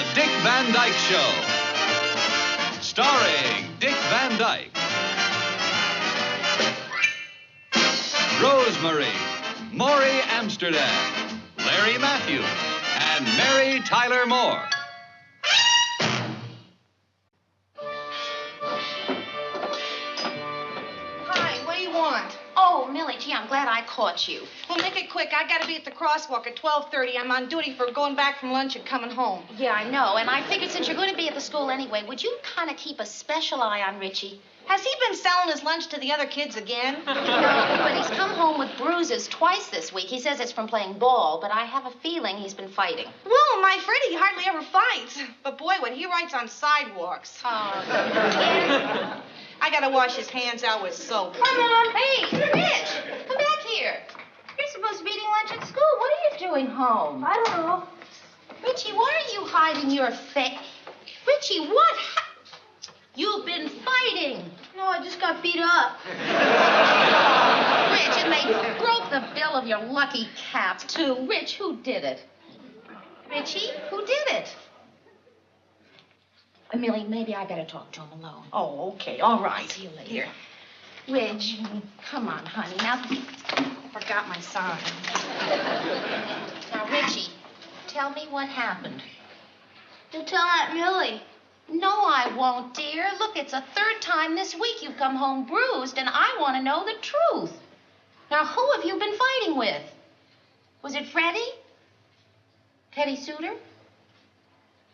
The Dick Van Dyke Show. Starring Dick Van Dyke. Rosemary, Maury Amsterdam, Larry Matthews, and Mary Tyler Moore. Hi, what do you want? Oh, Millie, gee, I'm glad I caught you. Well, make it quick. I gotta be at the crosswalk at 12:30. I'm on duty for going back from lunch and coming home. Yeah, I know. And I figured since you're going to be at the school anyway, would you kind of keep a special eye on Richie? Has he been selling his lunch to the other kids again? No, but he's come home with bruises twice this week. He says it's from playing ball, but I have a feeling he's been fighting. Well, my Freddie hardly ever fights. But boy, when he writes on sidewalks. Oh, yeah. I gotta wash his hands out with soap. Come on. Hey, Rich, come back here. You're supposed to be eating lunch at school. What are you doing home? I don't know. Richie, why are you hiding your face? Richie, what? You've been fighting. No, I just got beat up. Rich, and they broke the bill of your lucky cap, too. Rich, who did it? Richie, who did it? Millie, maybe I better talk to him alone. Oh, okay. All right. See you later. Here. Rich, come on, honey. Now, I forgot my sign. Now, Richie, tell me what happened. You tell Aunt Millie. No, I won't, dear. Look, it's the third time this week you've come home bruised, and I want to know the truth. Now, who have you been fighting with? Was it Freddie? Teddy Suter?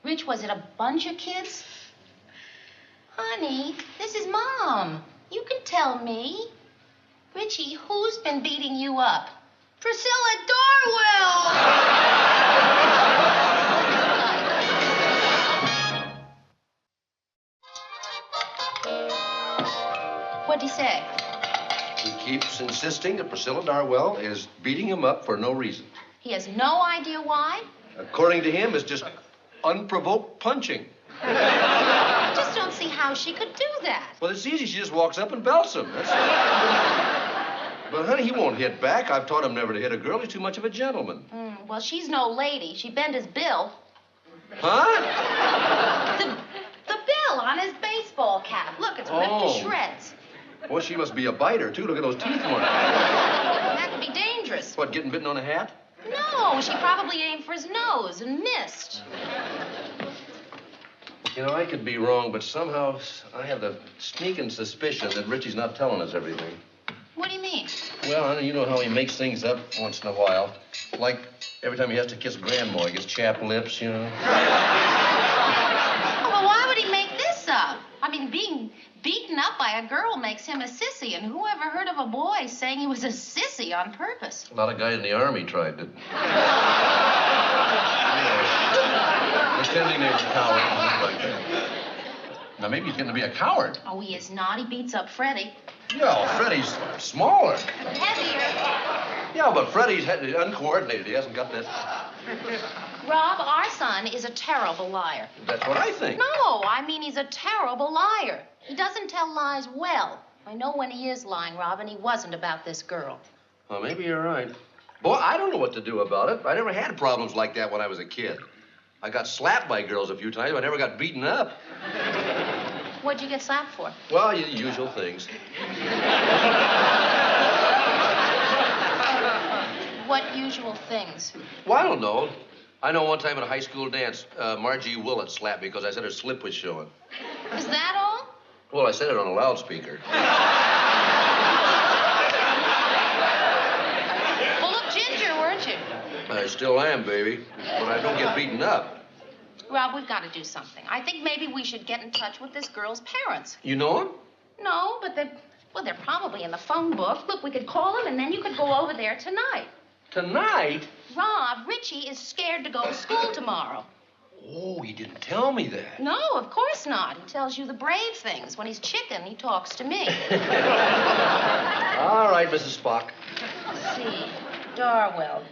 Rich, was it a bunch of kids? Honey, this is Mom. You can tell me. Richie, who's been beating you up? Priscilla Darwell! What'd he say? He keeps insisting that Priscilla Darwell is beating him up for no reason. He has no idea why? According to him, it's just unprovoked punching. I just don't see how she could do that. Well, it's easy. She just walks up and belts him. That's But, honey, he won't hit back. I've taught him never to hit a girl. He's too much of a gentleman. Well, she's no lady. She bent his bill. Huh? The bill on his baseball cap. Look, it's ripped to shreds. Well, she must be a biter, too. Look at those teeth on her. That could be dangerous. What, getting bitten on a hat? No, she probably aimed for his nose and missed. You know, I could be wrong, but somehow I have the sneaking suspicion that Richie's not telling us everything. What do you mean? Well, honey, you know how he makes things up once in a while. Like every time he has to kiss Grandma, he gets chapped lips, you know. Oh, well, why would he make this up? I mean, being beaten up by a girl makes him a sissy, and who ever heard of a boy saying he was a sissy on purpose? A lot of guys in the Army tried it. Pretending they were cowards like that. Now, maybe he's going to be a coward. Oh, he is not. He beats up Freddie. Yeah, Freddie's smaller. Heavier. Yeah, but Freddie's uncoordinated. He hasn't got that. Rob, our son is a terrible liar. That's what I think. No, I mean he's a terrible liar. He doesn't tell lies well. I know when he is lying, Rob, and he wasn't about this girl. Well, maybe you're right. Boy, I don't know what to do about it. I never had problems like that when I was a kid. I got slapped by girls a few times, but I never got beaten up. What'd you get slapped for? Well, the usual things. What usual things? Well, I don't know. I know one time at a high school dance, Margie Willett slapped me because I said her slip was showing. Is that all? Well, I said it on a loudspeaker. Full of ginger, weren't you? I still am, baby, but I don't get beaten up. Rob, we've got to do something. I think maybe we should get in touch with this girl's parents. You know him? No, but they're probably in the phone book. Look, we could call them, and then you could go over there tonight. Tonight? Rob, Richie is scared to go to school tomorrow. Oh, he didn't tell me that. No, of course not. He tells you the brave things. When he's chicken, he talks to me. All right, Mrs. Spock. Let's see. Darwell.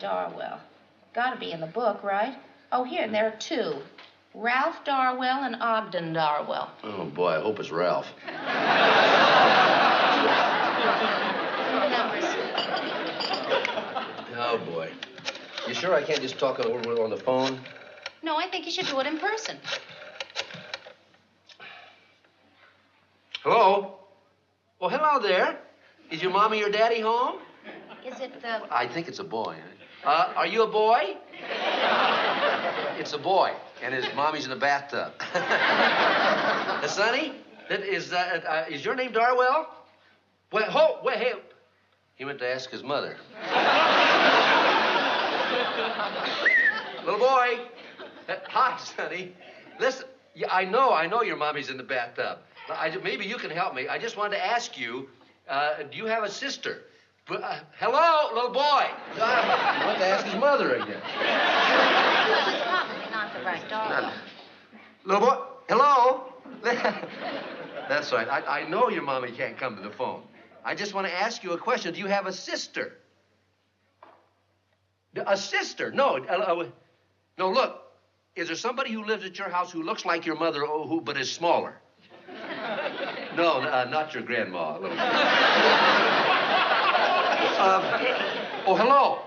Got to be in the book, right? Oh, here, and there are two. Ralph Darwell and Ogden Darwell. Oh, boy, I hope it's Ralph. Numbers. Oh, boy. You sure I can't just talk it over with on the phone? No, I think you should do it in person. Hello? Oh, hello there. Is your mommy or daddy home? Is it I think it's a boy. Are you a boy? It's a boy, and his mommy's in the bathtub. Sonny, is your name Darwell? Wait, hey. He went to ask his mother. Little boy. Hi, Sonny. Listen, I know your mommy's in the bathtub. Maybe you can help me. I just wanted to ask you, do you have a sister? Hello, little boy. He went to ask his mother again. Well, it's probably not the right dog. Little boy, hello? That's right. I know your mommy can't come to the phone. I just want to ask you a question. Do you have a sister? A sister? No. No, look. Is there somebody who lives at your house who looks like your mother, but is smaller? No, not your grandma. Little hello.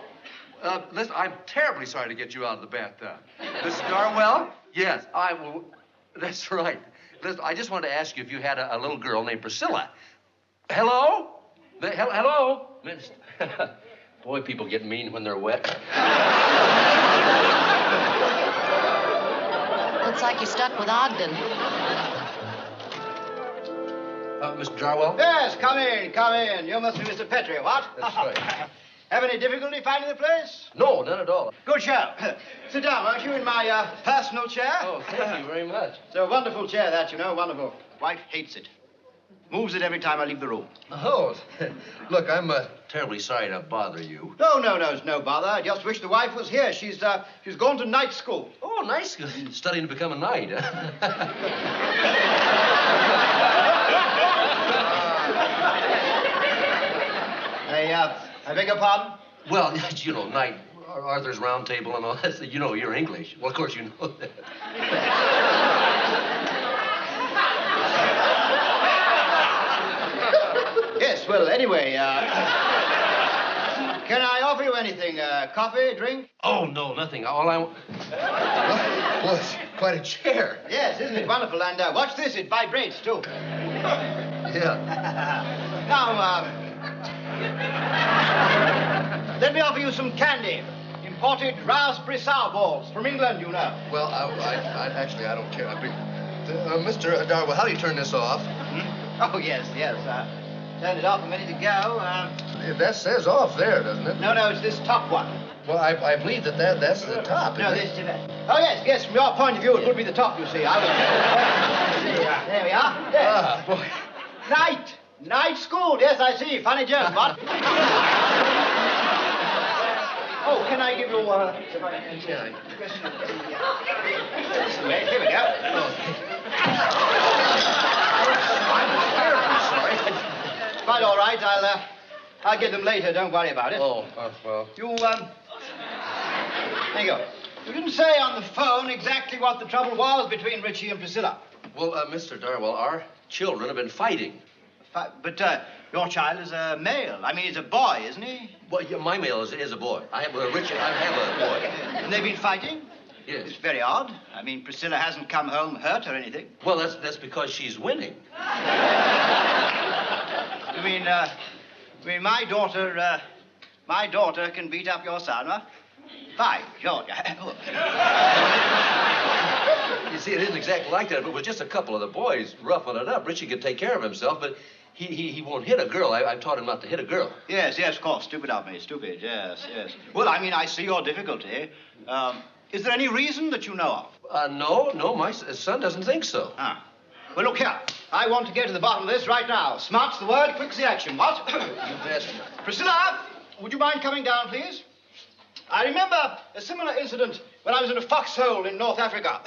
Listen, I'm terribly sorry to get you out of the bathtub. Mrs. Darwell? Yes, that's right. Listen, I just wanted to ask you if you had a little girl named Priscilla. Hello? Hello? Boy, people get mean when they're wet. Looks like you're stuck with Ogden. Mr. Darwell? Yes, come in. You must be Mr. Petrie, what? That's right. Have any difficulty finding the place? No, none at all. Good show. Sit down, won't you, in my personal chair? Oh, thank you very much. It's a wonderful chair, that, you know, wonderful. Wife hates it. Moves it every time I leave the room. Oh, look, I'm terribly sorry to bother you. No, it's no bother. I just wish the wife was here. She's gone to night school. Oh, nice. Studying to become a knight. I beg your pardon? Well, you know, knight, Arthur's Round Table and all that. You know, you're English. Well, of course you know that. Yes, well, anyway, can I offer you anything? Coffee, drink? Oh, no, nothing. All I want... Well, it's quite a chair. Yes, isn't it wonderful? And watch this, it vibrates, too. Yeah. Now, let me offer you some candy. Imported raspberry sour balls from England, you know. Well, I actually, I don't care. Mr. Darwell, how do you turn this off? Oh, yes. Turned it off a minute ago. That says off there, doesn't it? No, it's this top one. Well, I believe that's the top. No, this is it. Oh, yes, from your point of view, it would be the top, you see. There we are. Yes. Ah, boy. Night school, yes, I see. Funny joke, what? Oh, can I give you Here we go. I'm sorry. Quite all right. I'll get them later. Don't worry about it. Oh, well. You, there you go. You didn't say on the phone exactly what the trouble was between Richie and Priscilla. Well, Mr. Darwell, our children have been fighting. But your child is a male. I mean, he's a boy, isn't he? Well, yeah, my male is a boy. I have Richie. I have a boy. And they've been fighting? Yes. It's very odd. I mean, Priscilla hasn't come home hurt or anything. Well, that's because she's winning. You mean, my daughter can beat up your son, huh? By George. You see, it isn't exactly like that, but with just a couple of the boys roughing it up, Richie could take care of himself, but he won't hit a girl. I've taught him not to hit a girl. Yes, of course. Stupid of me. Stupid, yes. Well, I mean, I see your difficulty. Is there any reason that you know of? No, my son doesn't think so. Ah. Well, look here. I want to get to the bottom of this right now. Smart's the word, quick's the action. What? You bet. Priscilla, would you mind coming down, please? I remember a similar incident when I was in a foxhole in North Africa.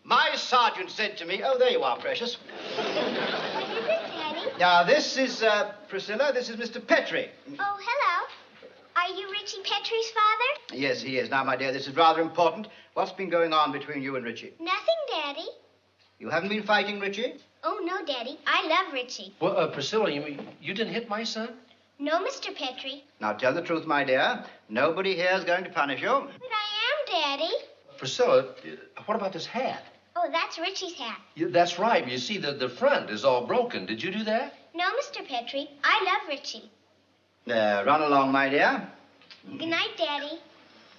My sergeant said to me, oh, there you are, precious. What is it, Daddy? Now, this is Priscilla. This is Mr. Petrie. Oh, hello. Are you Richie Petrie's father? Yes, he is. Now, my dear, this is rather important. What's been going on between you and Richie? Nothing, Daddy. You haven't been fighting, Richie? Oh, no, Daddy. I love Richie. Well, Priscilla, you didn't hit my son? No, Mr. Petrie. Now, tell the truth, my dear. Nobody here is going to punish you. But I am, Daddy. Priscilla, what about this hat? Oh, that's Richie's hat. That's right. You see, the front is all broken. Did you do that? No, Mr. Petrie. I love Richie. Run along, my dear. Good night, Daddy.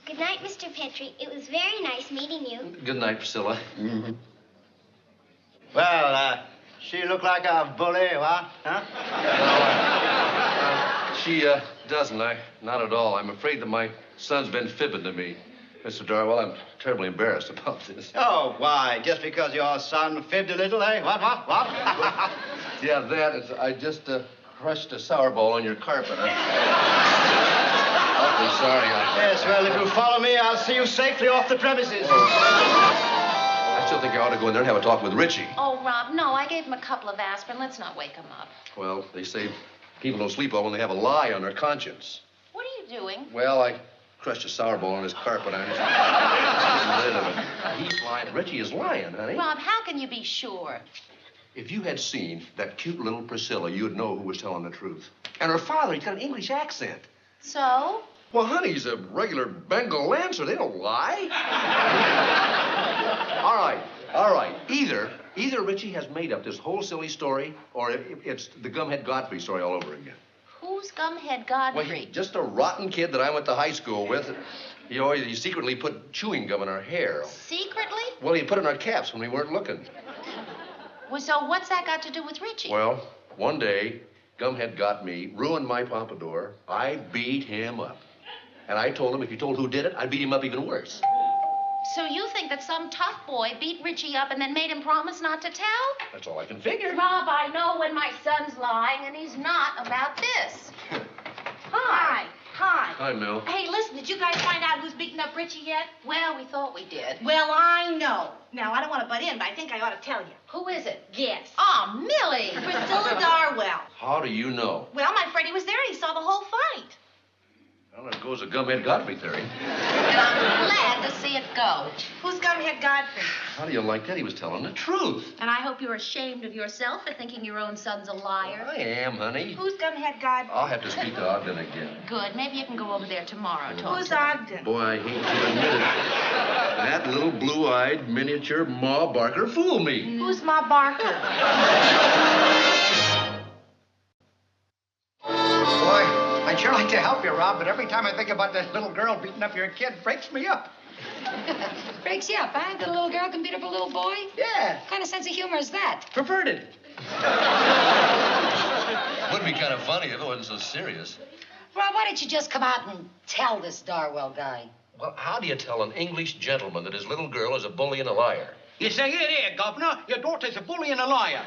Good night, Mr. Petrie. It was very nice meeting you. Good night, Priscilla. Mm-hmm. Well, she look like a bully, what? Huh? She doesn't. Not at all. I'm afraid that my son's been fibbing to me. Mr. Darwell, I'm terribly embarrassed about this. Oh, why? Just because your son fibbed a little, eh? What? Yeah, that is... I just crushed a sour ball on your carpet. I'm awfully sorry. Yes, well, if you'll follow me, I'll see you safely off the premises. I still think I ought to go in there and have a talk with Richie. Oh, Rob, no, I gave him a couple of aspirin. Let's not wake him up. Well, they say people don't sleep well when they have a lie on their conscience. What are you doing? Well, I crushed a sour ball on his carpet. I'm just getting rid of it. He's lying. Richie is lying, honey. Rob, how can you be sure? If you had seen that cute little Priscilla, you'd know who was telling the truth. And her father, he's got an English accent. So? Well, honey, he's a regular Bengal Lancer. They don't lie. All right. Either Richie has made up this whole silly story, or it's the Gumhead Godfrey story all over again. Who's Gumhead Godfrey? Well, just a rotten kid that I went to high school with. He secretly put chewing gum in our hair. Secretly? Well, he put it in our caps when we weren't looking. Well, so what's that got to do with Richie? Well, one day, Gumhead got me, ruined my pompadour. I beat him up. And I told him if he told who did it, I'd beat him up even worse. So you think that some tough boy beat Richie up and then made him promise not to tell? That's all I can figure. Rob, I know when my son's lying, and he's not about this. Hi. Hi, Mel. Hey, listen, did you guys find out who's beating up Richie yet? Well, we thought we did. Well, I know. Now, I don't want to butt in, but I think I ought to tell you. Who is it? Yes. Oh, Millie. Priscilla Darwell. How do you know? Well, my Freddie was there and he saw the whole fight. Well, there goes a Gumhead Godfrey theory. And I'm glad to see it go. Who's Gumhead Godfrey? How do you like that? He was telling the truth. And I hope you're ashamed of yourself for thinking your own son's a liar. I am, honey. Who's Gumhead Godfrey? I'll have to speak to Ogden again. Good. Maybe you can go over there tomorrow and talk Who's to him. Ogden? Boy, I hate to admit it. That little blue-eyed miniature Ma Barker fooled me. Who's Ma Barker? Boy, I'd sure like to help you, Rob, but every time I think about this little girl beating up your kid, it breaks me up. Breaks you up, huh? That a little girl can beat up a little boy? Yeah. What kind of sense of humor is that? Perverted. Would be kind of funny if it wasn't so serious. Rob, why don't you just come out and tell this Darwell guy? Well, how do you tell an English gentleman that his little girl is a bully and a liar? You say, here, Governor, your daughter's a bully and a liar.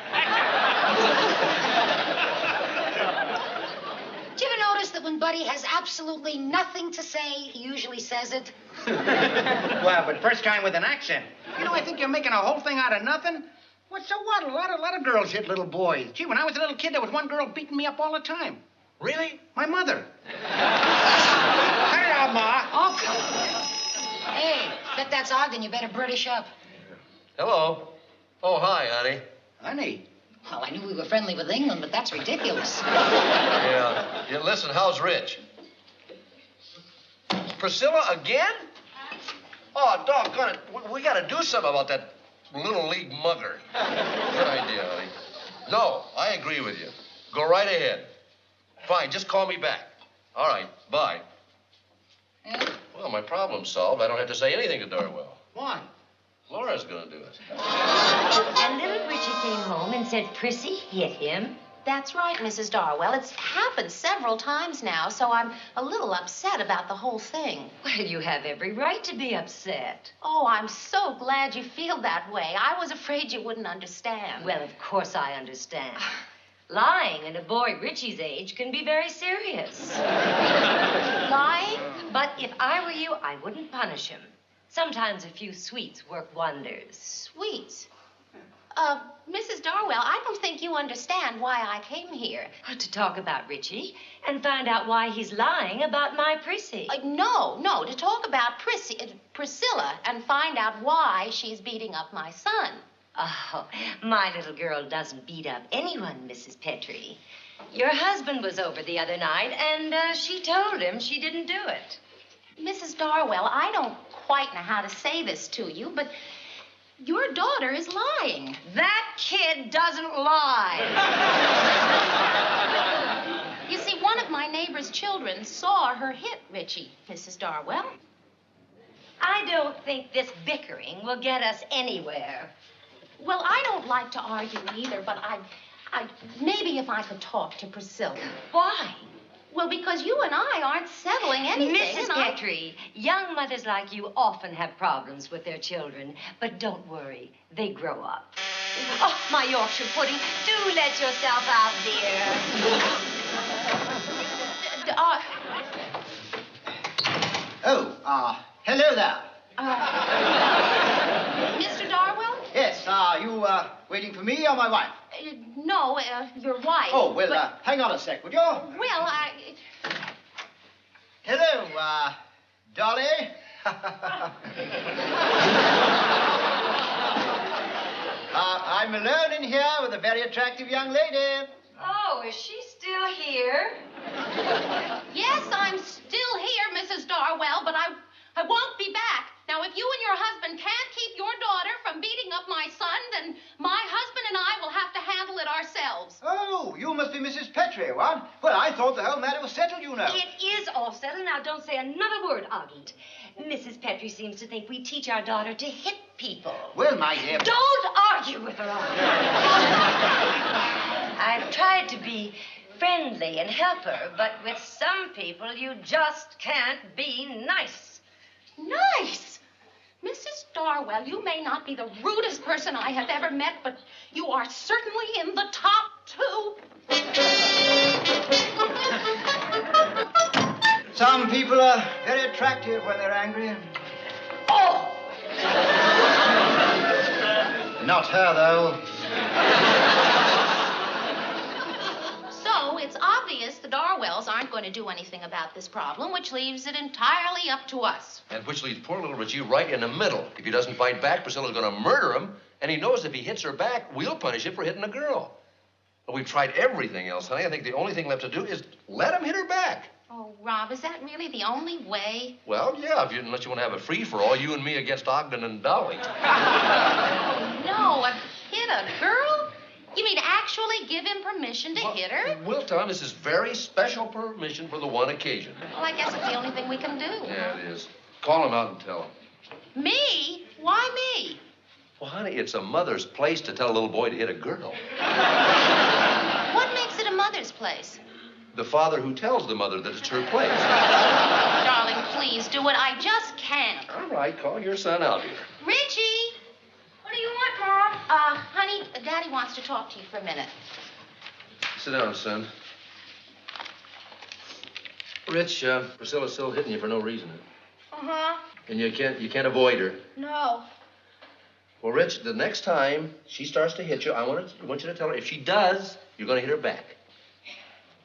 Did you ever notice that when Buddy has absolutely nothing to say, he usually says it? Well, but first time with an accent. You know, I think you're making a whole thing out of nothing. Well, so what? A lot of girls hit little boys. Gee, when I was a little kid, there was one girl beating me up all the time. Really? My mother. Hi, Ma. Oh, come on. Hey, bet that's Ogden. You better British up. Hello. Oh, hi, honey. Honey. Well, I knew we were friendly with England, but that's ridiculous. Yeah, listen, how's Rich? Priscilla again? Oh, doggone it. We got to do something about that little league mugger. Good idea, honey. No, I agree with you. Go right ahead. Fine, just call me back. All right, bye. Yeah? Well, my problem's solved. I don't have to say anything to Darwell. Why? Laura's gonna do it. And little Richie came home and said Prissy hit him. That's right, Mrs. Darwell. It's happened several times now, so I'm a little upset about the whole thing. Well, you have every right to be upset. Oh, I'm so glad you feel that way. I was afraid you wouldn't understand. Well, of course I understand. Lying in a boy Richie's age can be very serious. Lying? But if I were you, I wouldn't punish him. Sometimes a few sweets work wonders. Sweets. Mrs. Darwell, I don't think you understand why I came here. To talk about Richie and find out why he's lying about my Prissy. No, to talk about Priscilla and find out why she's beating up my son. Oh, my little girl doesn't beat up anyone, Mrs. Petrie. Your husband was over the other night, and she told him she didn't do it. Mrs. Darwell, I don't quite know how to say this to you, but your daughter is lying. That kid doesn't lie. You see, one of my neighbor's children saw her hit Richie, Mrs. Darwell. I don't think this bickering will get us anywhere. Well, I don't like to argue either, but maybe if I could talk to Priscilla. Why? Well, because you and I aren't settling anything. Mrs. Petrie, young mothers like you often have problems with their children, but don't worry, they grow up. Oh, my Yorkshire pudding, do let yourself out, dear. Hello there. Mr. Darwell? Yes, you waiting for me or my wife? No, your wife. Oh, well, hang on a sec, would you? Well, Hello, Dolly. I'm alone in here with a very attractive young lady. Oh, is she still here? Yes, I'm still here, Mrs. Darwell, but I won't be back. Now, if you and your husband can't keep your daughter from beating up my son, then my husband and I will have to handle it ourselves. Oh, you must be Mrs. Petrie, what? Well, I thought the whole matter was settled, you know. It is all settled. Now, don't say another word of it. Mrs. Petrie seems to think we teach our daughter to hit people. Well, my dear... Don't argue with her, I've tried to be friendly and help her, but with some people, you just can't be nice. Nice? Mrs. Darwell, you may not be the rudest person I have ever met, but you are certainly in the top 2. Some people are very attractive when they're angry. Oh! Not her, though. So, it's obvious the Darwells aren't going to do anything about this problem, which leaves it entirely up to us. And which leaves poor little Richie right in the middle. If he doesn't fight back, Priscilla's going to murder him, and he knows if he hits her back, we'll punish him for hitting a girl. But we've tried everything else, honey. I think the only thing left to do is let him hit her back. Oh, Rob, is that really the only way? Well, yeah, unless you want to have a free-for-all, you and me against Ogden and Dolly. Oh, no, hit a girl? You mean actually give him permission to hit her? We'll tell him this is very special permission for the one occasion. Well, I guess it's the only thing we can do. Yeah, it is. Call him out and tell him. Me? Why me? Well, honey, it's a mother's place to tell a little boy to hit a girl. What makes it a mother's place? The father who tells the mother that it's her place. Darling, please do it. I just can't. All right, call your son out here. Richie! What do you want, Mom? Honey, Daddy wants to talk to you for a minute. Sit down, son. Rich, Priscilla's still hitting you for no reason. Uh-huh. And you can't avoid her. No. Well, Rich, the next time she starts to hit you, I want you to tell her if she does, you're going to hit her back.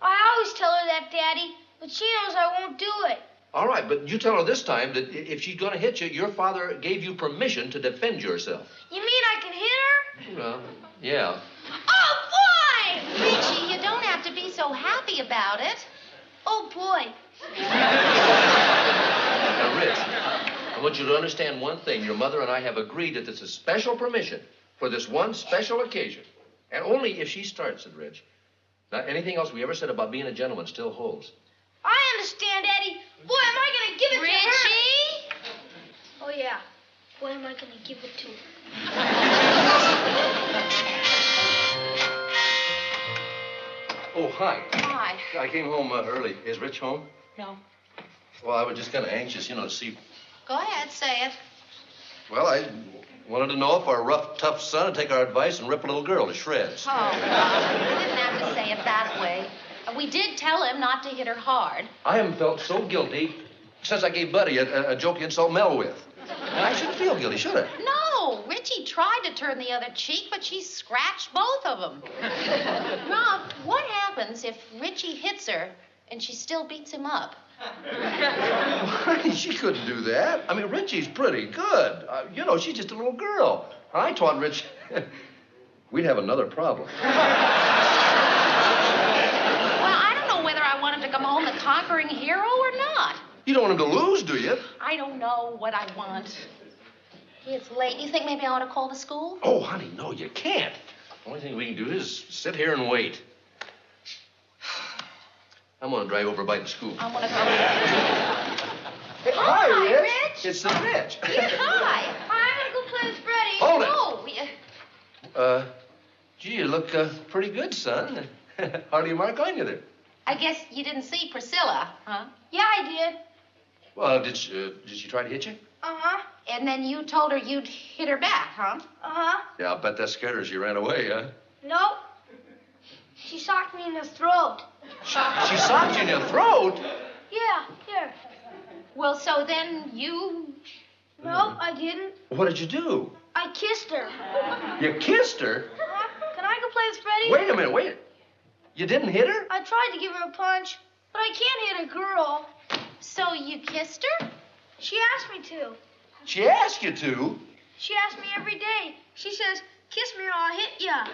I always tell her that, Daddy, but she knows I won't do it. All right, but you tell her this time that if she's going to hit you, your father gave you permission to defend yourself. You mean I can hit her? Well, yeah. Oh, boy! Richie, you don't have to be so happy about it. Oh, boy. Now, Rich, I want you to understand one thing. Your mother and I have agreed that this is special permission for this one special occasion. And only if she starts it, Rich. Now, anything else we ever said about being a gentleman still holds. I understand, Eddie. Boy, am I going to give it to her. Richie? Oh, yeah. Boy, am I going to give it to her. Oh, hi. Hi. I came home early. Is Rich home? No. Well, I was just kind of anxious, to see. Go ahead, say it. Well, I wanted to know if our rough, tough son would take our advice and rip a little girl to shreds. Oh, Rob, you didn't have to say it that way. We did tell him not to hit her hard. I haven't felt so guilty since I gave Buddy a joke to insult Mel with. And I shouldn't feel guilty, should I? No, Richie tried to turn the other cheek, but she scratched both of them. Rob, what happens if Richie hits her and she still beats him up? She couldn't do that. I mean, Richie's pretty good. She's just a little girl. I taught Rich... We'd have another problem. Well, I don't know whether I want him to come home the conquering hero or not. You don't want him to lose, do you? I don't know what I want. It's late. You think maybe I ought to call the school? Oh, honey, no, you can't. The only thing we can do is sit here and wait. I'm going to drive over by the school. I want to go. Hey, hi, Rich. Rich. It's the Rich. Yeah, hi. I'm gonna go play with Freddie. Hold it. Oh, Gee, you look pretty good, son. How do you mark on you there? I guess you didn't see Priscilla, huh? Yeah, I did. Well, did she try to hit you? Uh-huh. And then you told her you'd hit her back, huh? Uh-huh. Yeah, I'll bet that scared her. She ran away, huh? Nope. She socked me in the throat. She socked you in your throat? Yeah, here. Well, so then you... Nope, I didn't. What did you do? I kissed her. You kissed her? Can I go play with Freddie? Wait a minute, wait. You didn't hit her? I tried to give her a punch, but I can't hit a girl. So you kissed her? She asked me to. She asked you to? She asks me every day. She says, kiss me or I'll hit ya.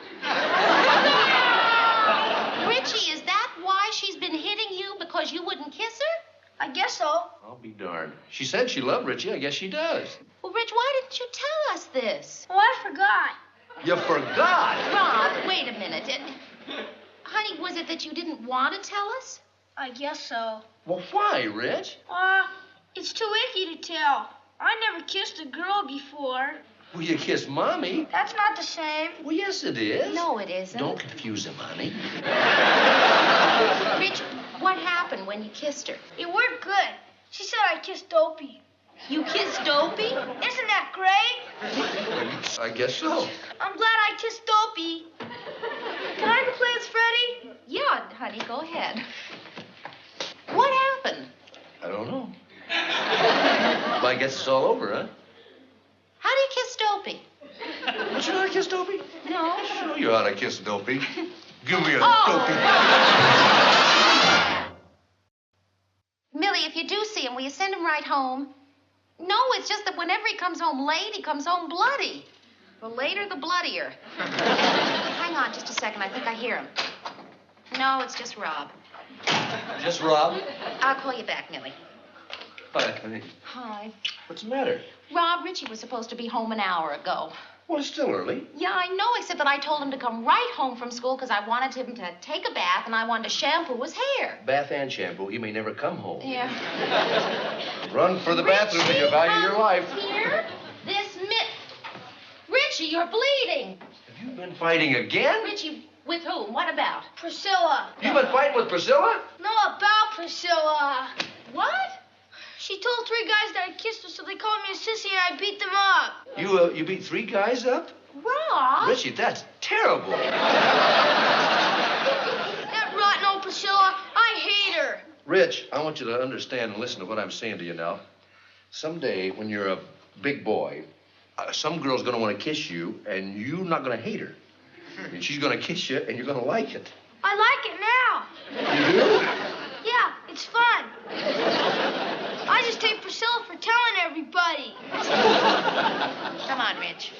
Richie, is that why she's been hitting you? Because you wouldn't kiss her? I guess so. I'll be darned. She said she loved Richie. I guess she does. Well, Rich, why didn't you tell us this? Oh, I forgot. You forgot. Rob, wait a minute. Honey, was it that you didn't want to tell us? I guess so. Well, why, Rich? It's too icky to tell. I never kissed a girl before. Well, you kissed Mommy. That's not the same. Well, yes, it is. No, it isn't. Don't confuse him, honey. Rich, what happened when you kissed her? It worked good. She said I kissed Dopey. You kissed Dopey? Isn't that great? I guess so. I'm glad I kissed Dopey. Can I go play with Freddie? Yeah, honey, go ahead. What happened? I don't know. Well, I guess it's all over, huh? How do you kiss Dopey? Don't you know how to kiss Dopey? No. Show you how to kiss Dopey. Give me a Dopey. Millie, if you do see him, will you send him right home? No, it's just that whenever he comes home late, he comes home bloody. The later, the bloodier. Hang on just a second. I think I hear him. No, it's just Rob. Just Rob? I'll call you back, Millie. Hi, honey. Hi. What's the matter? Rob, Richie was supposed to be home an hour ago. Well, it's still early. Yeah, I know, except that I told him to come right home from school because I wanted him to take a bath and I wanted to shampoo his hair. Bath and shampoo. He may never come home. Yeah. Run for the bathroom and you value your life. Here, this mitt. Richie, you're bleeding. Have you been fighting again? Richie, with whom? What about? Priscilla. You've been fighting with Priscilla? No, about Priscilla. What? She told 3 guys that I kissed her, so they called me a sissy and I beat them up. You beat 3 guys up? Rob? Richie, that's terrible. That rotten old Priscilla, I hate her. Rich, I want you to understand and listen to what I'm saying to you now. Someday, when you're a big boy, some girl's going to want to kiss you, and you're not going to hate her. And she's going to kiss you, and you're going to like it. I like it now. You do? Yeah, it's fun. I just hate Priscilla for telling everybody. Come on, Rich.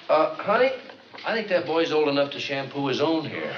Honey, I think that boy's old enough to shampoo his own hair.